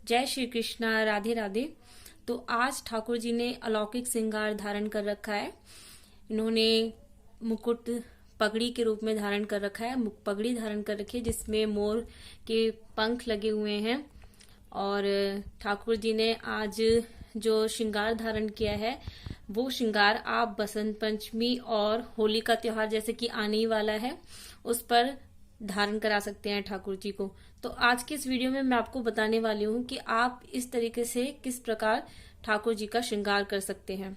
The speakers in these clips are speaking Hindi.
जय श्री कृष्णा, राधे राधे। तो आज ठाकुर जी ने अलौकिक श्रृंगार धारण कर रखा है। इन्होंने मुकुट पगड़ी के रूप में धारण कर रखा है, पगड़ी धारण कर रखी है जिसमें मोर के पंख लगे हुए हैं। और ठाकुर जी ने आज जो श्रृंगार धारण किया है वो श्रृंगार आप बसंत पंचमी और होली का त्योहार जैसे कि आने ही वाला है उस पर धारण करा सकते हैं ठाकुर जी को। तो आज के इस वीडियो में मैं आपको बताने वाली हूँ कि आप इस तरीके से किस प्रकार ठाकुर जी का श्रृंगार कर सकते हैं।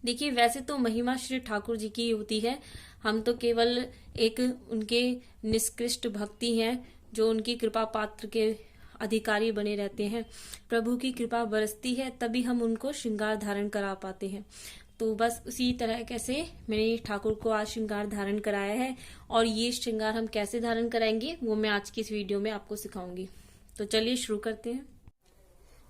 देखिए, वैसे तो महिमा श्री ठाकुर जी की होती है, हम तो केवल एक उनके निष्कृष्ट भक्ति हैं जो उनकी कृपा पात्र के अधिकारी बने रहते हैं। प्रभु की कृपा बरसती है तभी हम उनको श्रृंगार धारण करा पाते हैं। तो बस उसी तरह कैसे मैंने ठाकुर को आज श्रृंगार धारण कराया है और ये श्रृंगार हम कैसे धारण कराएंगे वो मैं आज की इस वीडियो में आपको सिखाऊंगी। तो चलिए शुरू करते हैं।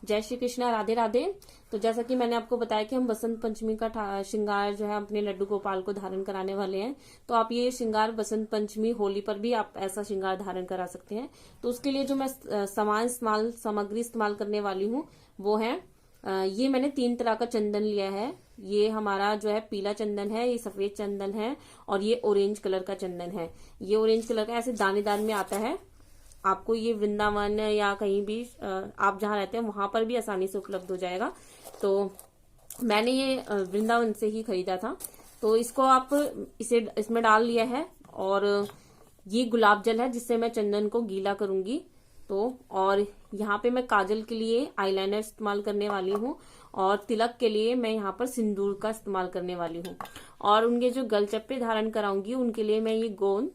जय श्री कृष्णा, राधे राधे। तो जैसा कि मैंने आपको बताया कि हम बसंत पंचमी का श्रृंगार जो है अपने लड्डू गोपाल को धारण कराने वाले हैं। तो आप ये श्रृंगार बसंत पंचमी होली पर भी आप ऐसा श्रृंगार धारण करा सकते हैं। तो उसके लिए जो मैं सामग्री इस्तेमाल करने वाली हूँ वो है ये मैंने 3 तरह का चंदन लिया है। ये हमारा जो है पीला चंदन है, ये सफेद चंदन है और ये ऑरेंज कलर का चंदन है। ये ऑरेंज कलर का ऐसे दानेदार में आता है। आपको ये वृंदावन या कहीं भी आप जहाँ रहते हैं वहां पर भी आसानी से उपलब्ध हो जाएगा। तो मैंने ये वृंदावन से ही खरीदा था। तो इसको आप इसमें डाल लिया है और ये गुलाब जल है जिससे मैं चंदन को गीला करूंगी। तो और यहाँ पे मैं काजल के लिए आईलाइनर इस्तेमाल करने वाली हूँ और तिलक के लिए मैं यहाँ पर सिंदूर का इस्तेमाल करने वाली हूँ। और उनके जो गलचप्पे धारण कराऊंगी उनके लिए मैं ये गोंद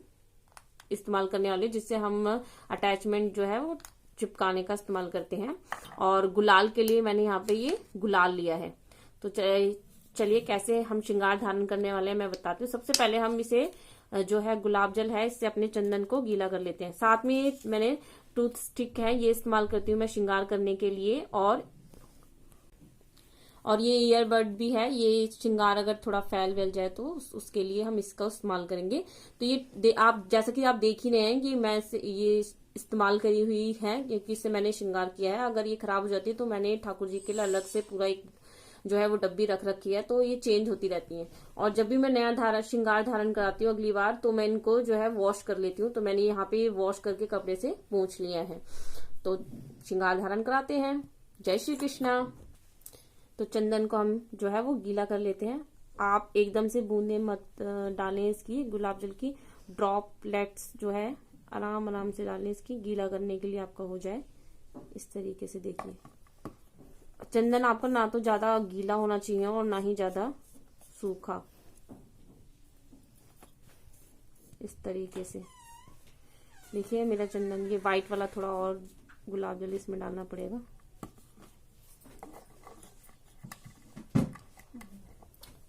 इस्तेमाल करने वाली हूँ जिससे हम अटैचमेंट जो है वो चिपकाने का इस्तेमाल करते हैं। और गुलाल के लिए मैंने यहाँ पे ये गुलाल लिया है। तो चलिए कैसे हम श्रृंगार धारण करने वाले हैं मैं बताती हूँ। सबसे पहले हम इसे जो है गुलाब जल है इससे अपने चंदन को गीला कर लेते हैं। साथ में मैंने टूथ स्टिक है ये इस्तेमाल करती हूँ मैं श्रृंगार करने के लिए। और ये ईयरबड भी है, ये श्रृंगार अगर थोड़ा फैल वेल जाए तो उसके लिए हम इसका इस्तेमाल करेंगे। तो ये आप जैसा कि आप देख ही रहे हैं कि मैं ये इस्तेमाल करी हुई है क्योंकि इससे मैंने श्रृंगार किया है। अगर ये खराब हो जाती है तो मैंने ठाकुर जी के लिए अलग से पूरा एक जो है वो डब्बी रख रखी है। तो ये चेंज होती रहती है। और जब भी मैं नया श्रृंगार धारण कराती हूँ अगली बार तो मैं इनको जो है वॉश कर लेती हूँ। तो मैंने यहाँ पे वॉश करके कपड़े से पोंछ लिया है। तो श्रृंगार धारण कराते हैं। जय श्री कृष्णा। तो चंदन को हम जो है वो गीला कर लेते हैं। आप एकदम से बूंदे मत डालें इसकी, गुलाब जल की ड्रॉपलेट्स जो है आराम आराम से डालें इसकी, गीला करने के लिए आपका हो जाए इस तरीके से। देखिए, चंदन आपका ना तो ज्यादा गीला होना चाहिए और ना ही ज्यादा सूखा, इस तरीके से। देखिए मेरा चंदन, ये व्हाइट वाला थोड़ा और गुलाब जल इसमें डालना पड़ेगा।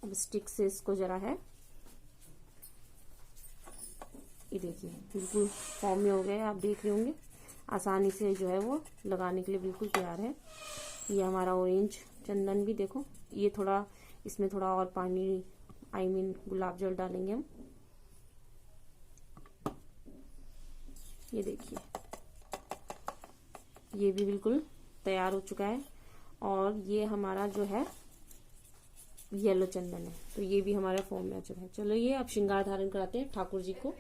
अब स्टिक से इसको जरा है, ये देखिए बिल्कुल फॉर्म में हो गया। आप देख रहे होंगे आसानी से जो है वो लगाने के लिए बिल्कुल तैयार है। ये हमारा ऑरेंज चंदन भी देखो, ये थोड़ा इसमें थोड़ा और पानी गुलाब जल डालेंगे हम। ये देखिए ये भी बिल्कुल तैयार हो चुका है। और ये हमारा जो है येलो चंदन है, तो ये भी हमारा फॉर्म में आ चुका है। चलो ये अब श्रृंगार धारण कराते हैं ठाकुर जी को।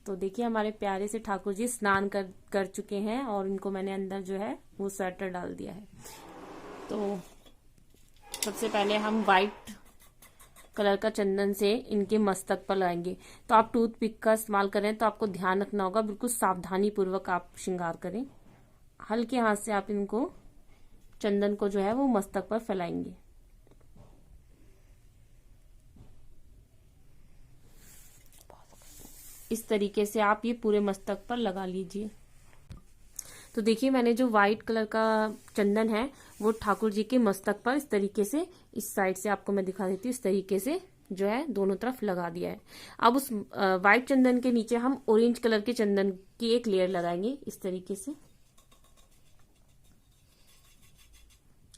तो देखिए हमारे प्यारे से ठाकुर जी स्नान कर चुके हैं और इनको मैंने अंदर जो है वो स्वेटर डाल दिया है। तो सबसे पहले हम व्हाइट कलर का चंदन से इनके मस्तक पर लगाएंगे। तो आप टूथ पिक का इस्तेमाल करें तो आपको ध्यान रखना होगा, बिल्कुल सावधानी पूर्वक आप श्रृंगार करें। हल्के हाथ से आप इनको चंदन को जो है वो मस्तक पर फैलाएंगे। इस तरीके से आप ये पूरे मस्तक पर लगा लीजिए। तो देखिए मैंने जो व्हाइट कलर का चंदन है वो ठाकुर जी के मस्तक पर इस तरीके से, इस साइड से आपको मैं दिखा देती हूँ, इस तरीके से जो है दोनों तरफ लगा दिया है। अब उस व्हाइट चंदन के नीचे हम ऑरेंज कलर के चंदन की एक लेयर लगाएंगे इस तरीके से।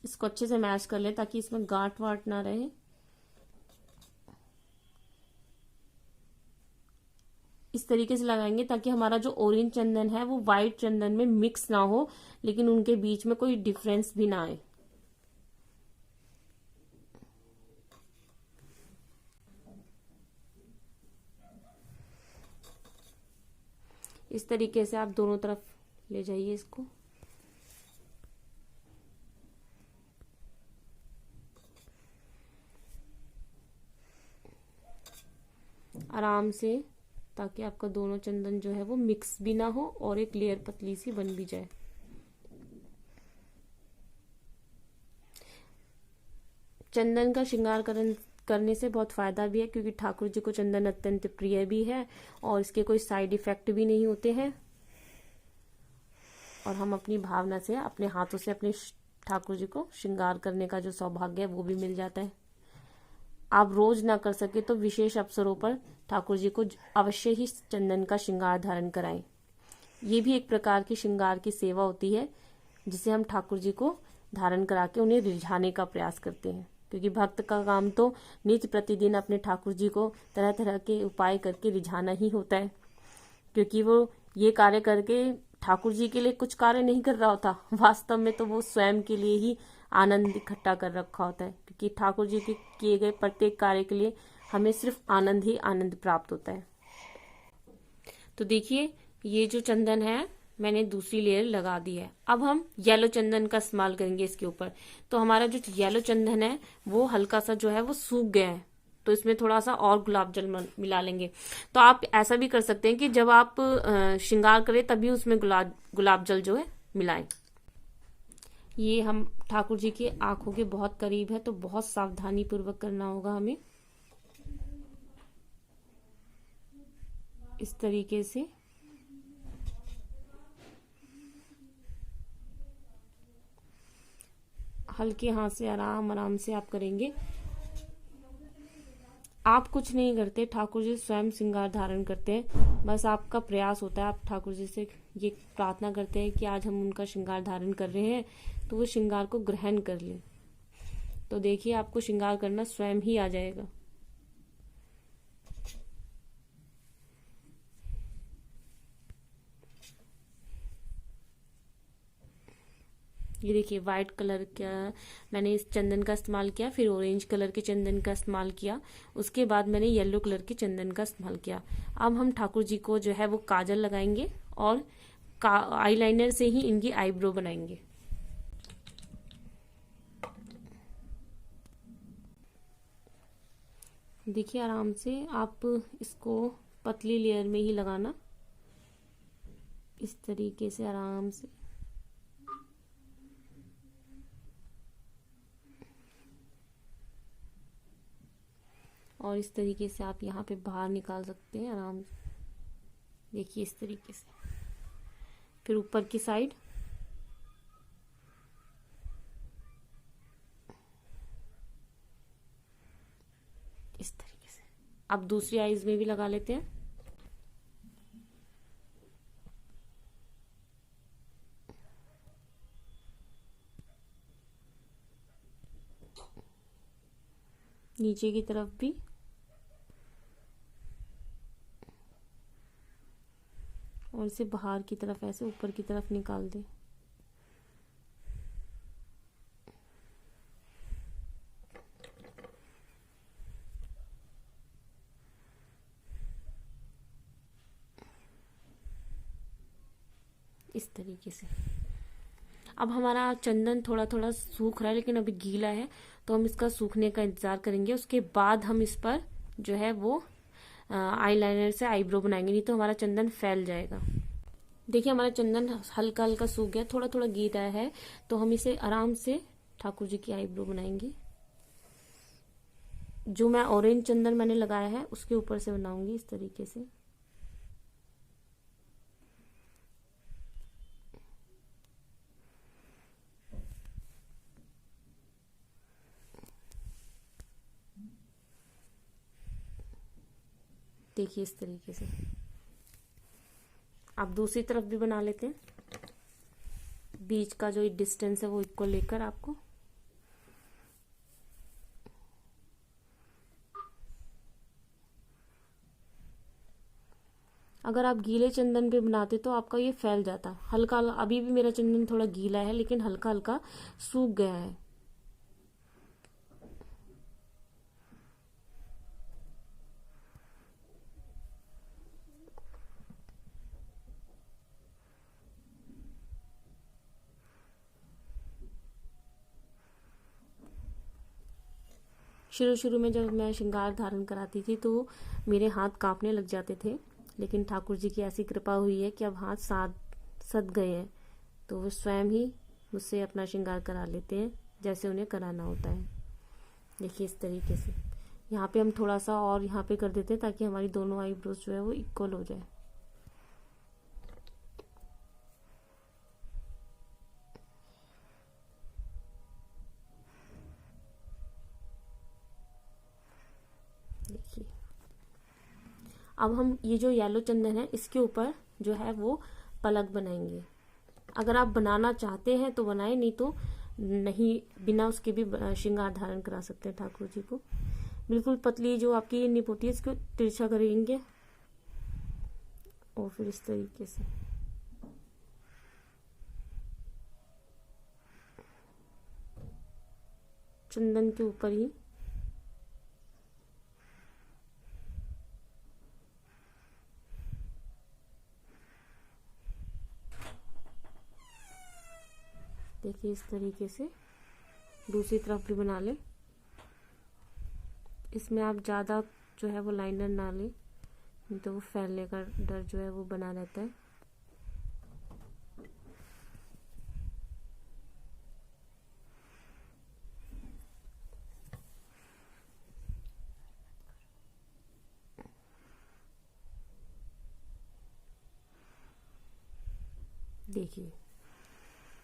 इसको अच्छे से मैश कर ले ताकि इसमें गांठ वाट ना रहे। इस तरीके से लगाएंगे ताकि हमारा जो ऑरेंज चंदन है वो व्हाइट चंदन में मिक्स ना हो, लेकिन उनके बीच में कोई डिफरेंस भी ना आए। इस तरीके से आप दोनों तरफ ले जाइए इसको। आराम से, ताकि आपका दोनों चंदन जो है वो मिक्स भी ना हो और एक लेयर पतली सी बन भी जाए। चंदन का श्रृंगार करने से बहुत फायदा भी है, क्योंकि ठाकुर जी को चंदन अत्यंत प्रिय भी है और इसके कोई साइड इफेक्ट भी नहीं होते हैं। और हम अपनी भावना से, अपने हाथों से अपने ठाकुर जी को श्रृंगार करने का जो सौभाग्य है वो भी मिल जाता है। आप रोज ना कर सके तो विशेष अवसरों पर ठाकुर जी को अवश्य ही चंदन का श्रृंगार धारण कराएं। ये भी एक प्रकार की श्रृंगार की सेवा होती है, जिसे हम ठाकुर जी को धारण करा के उन्हें रिझाने का प्रयास करते हैं, क्योंकि भक्त का काम तो नित्य प्रतिदिन अपने ठाकुर जी को तरह तरह के उपाय करके रिझाना ही होता है, क्योंकि वो ये कार्य करके ठाकुर जी के लिए कुछ कार्य नहीं कर रहा होता, वास्तव में तो वो स्वयं के लिए ही आनंद इकट्ठा कर रखा होता है, क्योंकि ठाकुर जी के किए गए प्रत्येक कार्य के लिए हमें सिर्फ आनंद ही आनंद प्राप्त होता है। तो देखिए, ये जो चंदन है मैंने दूसरी लेयर लगा दी है। अब हम येलो चंदन का इस्तेमाल करेंगे इसके ऊपर। तो हमारा जो येलो चंदन है वो हल्का सा जो है वो सूख गया है, तो इसमें थोड़ा सा और गुलाब जल मिला लेंगे। तो आप ऐसा भी कर सकते हैं कि जब आप श्रृंगार करें तभी उसमें गुलाब जल जो है मिलाएं। ये हम ठाकुर जी की आंखों के बहुत करीब है, तो बहुत सावधानी पूर्वक करना होगा हमें। इस तरीके से हल्के हाथ से आराम आराम से आप करेंगे। आप कुछ नहीं करते, ठाकुर जी स्वयं श्रृंगार धारण करते हैं। बस आपका प्रयास होता है, आप ठाकुर जी से ये प्रार्थना करते हैं कि आज हम उनका श्रृंगार धारण कर रहे हैं, तो वो श्रृंगार को ग्रहण कर लें। तो देखिए, आपको श्रृंगार करना स्वयं ही आ जाएगा। ये देखिए, व्हाइट कलर का मैंने इस चंदन का इस्तेमाल किया, फिर ऑरेंज कलर के चंदन का इस्तेमाल किया, उसके बाद मैंने येलो कलर के चंदन का इस्तेमाल किया। अब हम ठाकुर जी को जो है वो काजल लगाएंगे और आईलाइनर से ही इनकी आईब्रो बनाएंगे। देखिए, आराम से आप इसको पतली लेयर में ही लगाना, इस तरीके से आराम से। और इस तरीके से आप यहाँ पे बाहर निकाल सकते हैं आराम से। देखिए, इस तरीके से। फिर ऊपर की साइड इस तरीके से। अब दूसरी आईज में भी लगा लेते हैं। नीचे की तरफ भी। और इसे बाहर की तरफ ऐसे ऊपर की तरफ निकाल दें। इस तरीके से। अब हमारा चंदन थोड़ा थोड़ा सूख रहा है, लेकिन अभी गीला है, तो हम इसका सूखने का इंतजार करेंगे। उसके बाद हम इस पर जो है वो आईलाइनर से आईब्रो बनाएंगे, नहीं तो हमारा चंदन फैल जाएगा। देखिए, हमारा चंदन हल्का हल्का सूख गया, थोड़ा थोड़ा गीला है, तो हम इसे आराम से ठाकुर जी की आईब्रो बनाएंगे। जो मैं ऑरेंज चंदन मैंने लगाया है उसके ऊपर से बनाऊंगी इस तरीके से। देखिए, इस तरीके से। आप दूसरी तरफ भी बना लेते हैं। बीच का जो डिस्टेंस है वो इक्वल लेकर आपको अगर आप गीले चंदन पे बनाते तो आपका ये फैल जाता। हल्का, अभी भी मेरा चंदन थोड़ा गीला है लेकिन हल्का हल्का सूख गया है। शुरू शुरू में जब मैं श्रृंगार धारण कराती थी तो मेरे हाथ कांपने लग जाते थे, लेकिन ठाकुर जी की ऐसी कृपा हुई है कि अब हाथ सद गए हैं, तो वो स्वयं ही मुझसे अपना श्रृंगार करा लेते हैं जैसे उन्हें कराना होता है। देखिए इस तरीके से यहाँ पे हम थोड़ा सा और यहाँ पे कर देते हैं ताकि हमारी दोनों आईब्रोज जो है वो इक्वल हो जाए। देखिए अब हम ये जो येलो चंदन है इसके ऊपर जो है वो पलक बनाएंगे। अगर आप बनाना चाहते हैं तो बनाएं, नहीं तो नहीं, बिना उसके भी श्रृंगार धारण करा सकते हैं ठाकुर जी को। बिल्कुल पतली जो आपकी निप होती है इसको तिरछा करेंगे और फिर इस तरीके से चंदन के ऊपर ही देखिए इस तरीके से दूसरी तरफ भी बना लें। इसमें आप ज़्यादा जो है वो लाइनर ना लें, नहीं तो वो फैलने का डर जो है वो बना रहता है। देखिए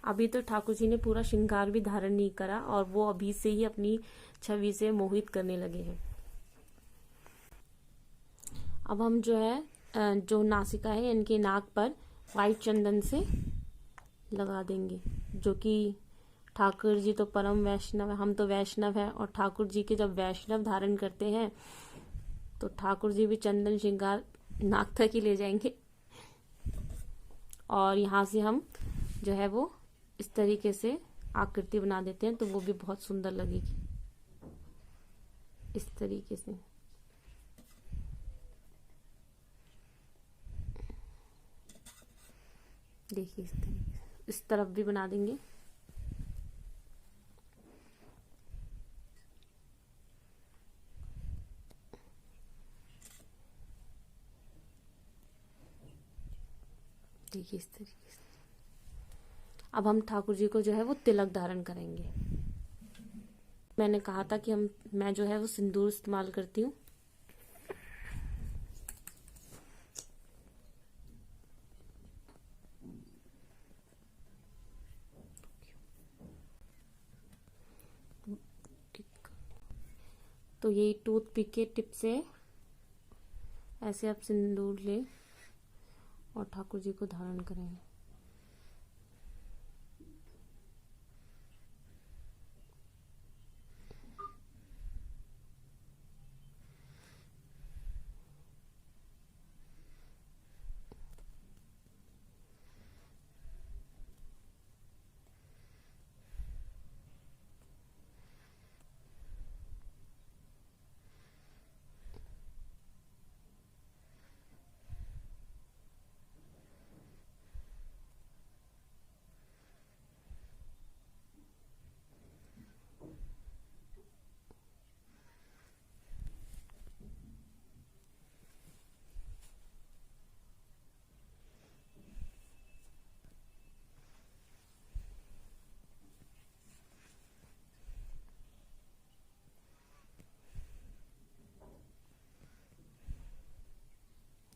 अभी तो ठाकुर जी ने पूरा श्रृंगार भी धारण नहीं करा और वो अभी से ही अपनी छवि से मोहित करने लगे हैं। अब हम जो है जो नासिका है इनके नाक पर वाइट चंदन से लगा देंगे, जो कि ठाकुर जी तो परम वैष्णव है, हम तो वैष्णव है, और ठाकुर जी के जब वैष्णव धारण करते हैं तो ठाकुर जी भी चंदन श्रृंगार नाक तक ही ले जाएंगे। और यहाँ से हम जो है वो इस तरीके से आकृति बना देते हैं तो वो भी बहुत सुंदर लगेगी। इस तरीके से देखिए इस तरीके से इस तरफ भी बना देंगे। देखिए इस तरीके से अब हम ठाकुर जी को जो है वो तिलक धारण करेंगे। मैंने कहा था कि मैं जो है वो सिंदूर इस्तेमाल करती हूँ। तो ये टूथपिक के टिप से ऐसे आप सिंदूर लें और ठाकुर जी को धारण करें।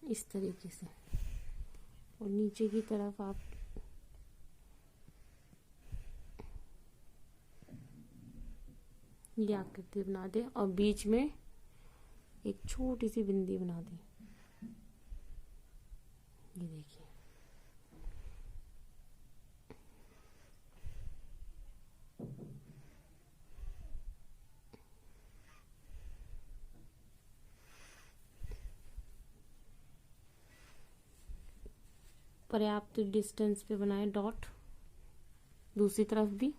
इस तरीके से और नीचे की तरफ आप ये आकृति बना दें और बीच में एक छोटी सी बिंदी बना दें। ये देखिए पर्याप्त डिस्टेंस पे बनाएं डॉट। दूसरी तरफ भी।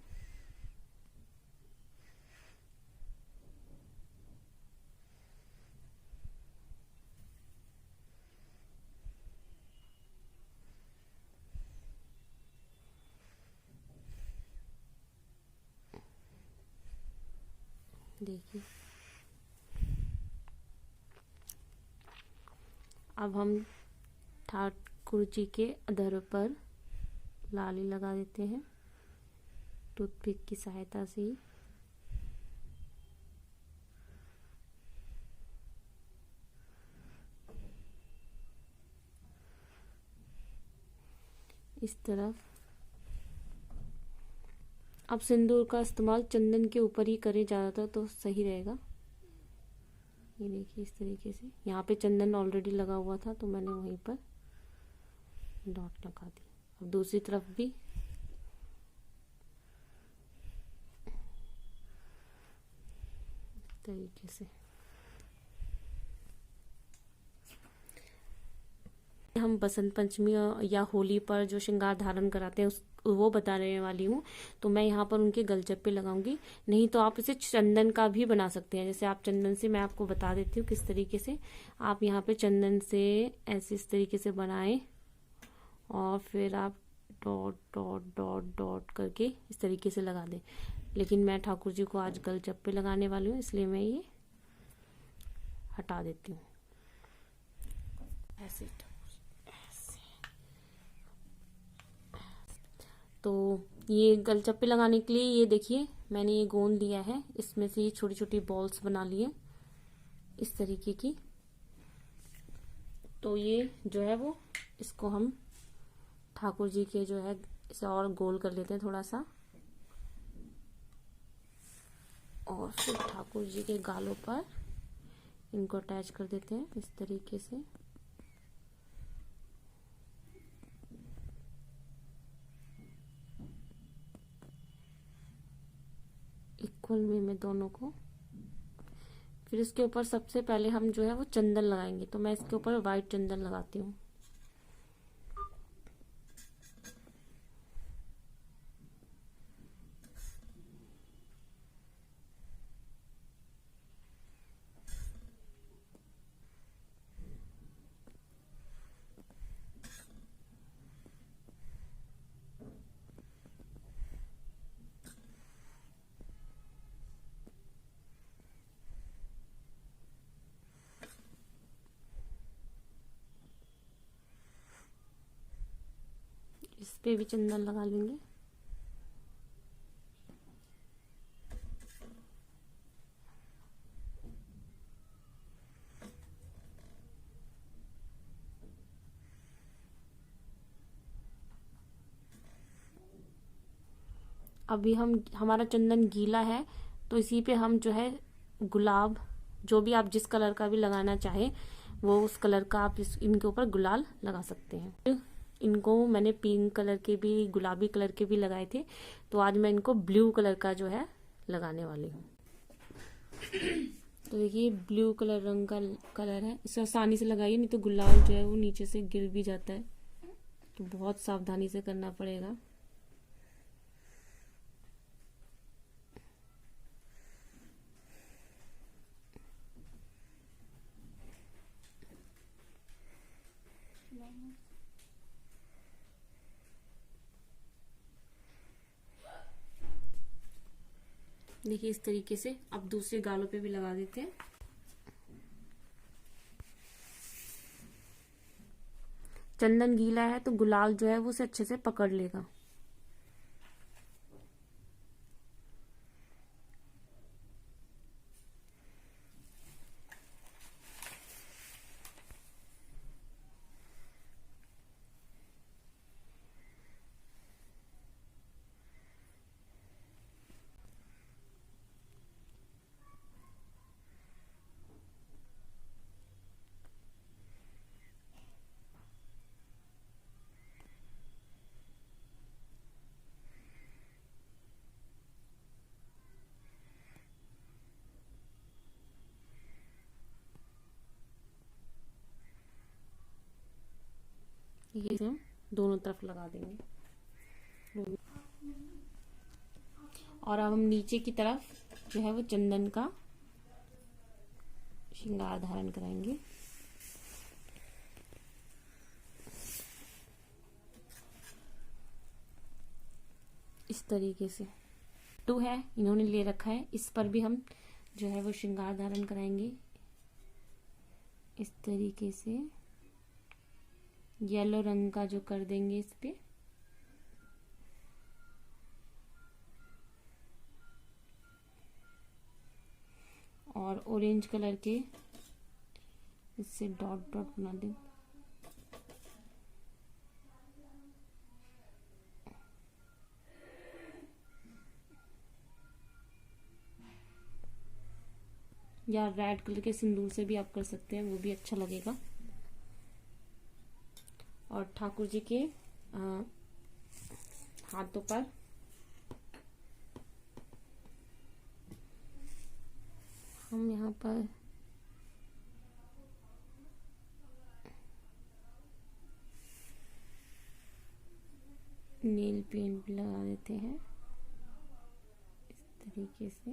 देखिए अब हम ठाकुर जी के अधर पर लाली लगा देते हैं टूथपिक की सहायता से ही। इस तरफ। अब सिंदूर का इस्तेमाल चंदन के ऊपर ही करें ज़्यादातर तो सही रहेगा। ये देखिए इस तरीके से। यहाँ पे चंदन ऑलरेडी लगा हुआ था तो मैंने वहीं पर डॉट लगा दी। अब दूसरी तरफ भी। इस तरीके से हम बसंत पंचमी या होली पर जो श्रृंगार धारण कराते हैं वो बताने वाली हूँ। तो मैं यहाँ पर उनके गलचप्पे लगाऊंगी। नहीं तो आप इसे चंदन का भी बना सकते हैं। जैसे आप चंदन से, मैं आपको बता देती हूँ किस तरीके से। आप यहाँ पे चंदन से ऐसे इस तरीके से बनाएं और फिर आप डॉट डॉट डॉट डॉट करके इस तरीके से लगा दें। लेकिन मैं ठाकुर जी को आज गलचप्पे लगाने वाली हूँ, इसलिए मैं ये हटा देती हूँ ऐसे। तो ये गलचप्पे लगाने के लिए ये देखिए मैंने ये गोंद लिया है, इसमें से ये छोटी छोटी बॉल्स बना लिए इस तरीके की। तो ये जो है वो इसको हम ठाकुर जी के जो है इसे और गोल कर लेते हैं थोड़ा सा, और फिर ठाकुर जी के गालों पर इनको अटैच कर देते हैं इस तरीके से। इक्वल वे में दोनों को। फिर इसके ऊपर सबसे पहले हम जो है वो चंदन लगाएंगे। तो मैं इसके ऊपर व्हाइट चंदन लगाती हूँ। इस पे भी चंदन लगा लेंगे। अभी हमारा चंदन गीला है तो इसी पे हम जो है गुलाब, जो भी आप जिस कलर का भी लगाना चाहे वो उस कलर का आप इनके ऊपर गुलाल लगा सकते हैं। इनको मैंने पिंक कलर के भी, गुलाबी कलर के भी लगाए थे, तो आज मैं इनको ब्लू कलर का जो है लगाने वाली हूँ। तो देखिए ब्लू कलर रंग का कलर है, इसे आसानी से लगाइए, नहीं तो गुलाल जो है वो नीचे से गिर भी जाता है, तो बहुत सावधानी से करना पड़ेगा। देखिए इस तरीके से। अब दूसरे गालों पे भी लगा देते हैं। चंदन गीला है तो गुलाल जो है वो उसे अच्छे से पकड़ लेगा। दोनों तरफ लगा देंगे। और अब हम नीचे की तरफ जो है वो चंदन का श्रृंगार धारण कराएंगे। इस तरीके से टू है इन्होंने ले रखा है, इस पर भी हम जो है वो श्रृंगार धारण कराएंगे। इस तरीके से येलो रंग का जो कर देंगे इस पे, और ऑरेंज कलर के इससे डॉट डॉट बना दें। या रेड कलर के सिंदूर से भी आप कर सकते हैं, वो भी अच्छा लगेगा। और ठाकुर जी के हाथों पर हम यहाँ पर नेल पेंट लगा देते हैं इस तरीके से।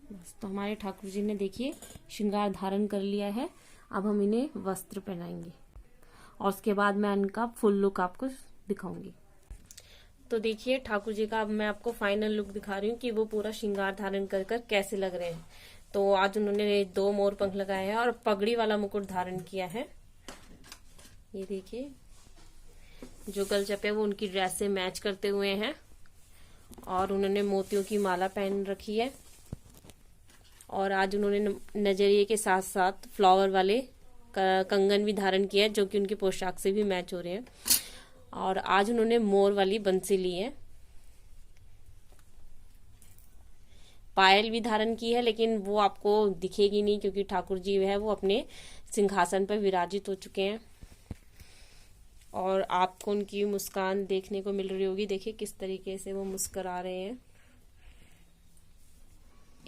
बस, तो हमारे ठाकुर जी ने देखिए श्रृंगार धारण कर लिया है। अब हम इन्हें वस्त्र पहनाएंगे और उसके बाद मैं इनका फुल लुक आपको दिखाऊंगी। तो देखिए ठाकुर जी का अब मैं आपको फाइनल लुक दिखा रही हूँ कि वो पूरा श्रृंगार धारण कर कर कैसे लग रहे हैं। तो आज उन्होंने 2 मोर पंख लगाए हैं और पगड़ी वाला मुकुट धारण किया है। ये देखिए जो गलचप है वो उनकी ड्रेस से मैच करते हुए हैं, और उन्होंने मोतियों की माला पहन रखी है। और आज उन्होंने नजरिए के साथ साथ फ्लावर वाले कंगन भी धारण किया है, जो कि उनकी पोशाक से भी मैच हो रहे हैं। और आज उन्होंने मोर वाली बंसी ली है। पायल भी धारण की है, लेकिन वो आपको दिखेगी नहीं क्योंकि ठाकुर जी है वो अपने सिंहासन पर विराजित हो चुके हैं। और आपको उनकी मुस्कान देखने को मिल रही होगी। देखिए किस तरीके से वो मुस्कुरा रहे हैं।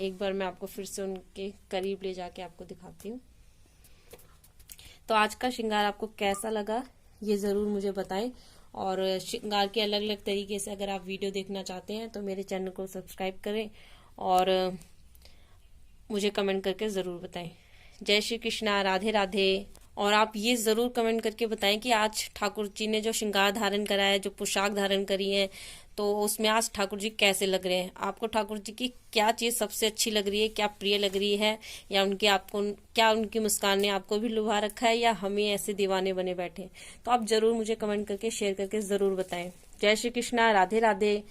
एक बार मैं आपको फिर से उनके करीब ले जाके आपको दिखाती हूँ। तो आज का श्रृंगार आपको कैसा लगा ये जरूर मुझे बताएं। और श्रृंगार के अलग अलग तरीके से अगर आप वीडियो देखना चाहते हैं तो मेरे चैनल को सब्सक्राइब करें और मुझे कमेंट करके जरूर बताएं। जय श्री कृष्णा, राधे राधे। और आप ये जरूर कमेंट करके बताएं कि आज ठाकुर जी ने जो श्रृंगार धारण करा है, जो पोशाक धारण करी है, तो उसमें आज ठाकुर जी कैसे लग रहे हैं। आपको ठाकुर जी की क्या चीज सबसे अच्छी लग रही है, क्या प्रिय लग रही है, या उनके आपको क्या उनकी मुस्कान ने आपको भी लुभा रखा है, या हमें ऐसे दीवाने बने बैठे। तो आप जरूर मुझे कमेंट करके शेयर करके जरूर बताएं। जय श्री कृष्णा, राधे राधे।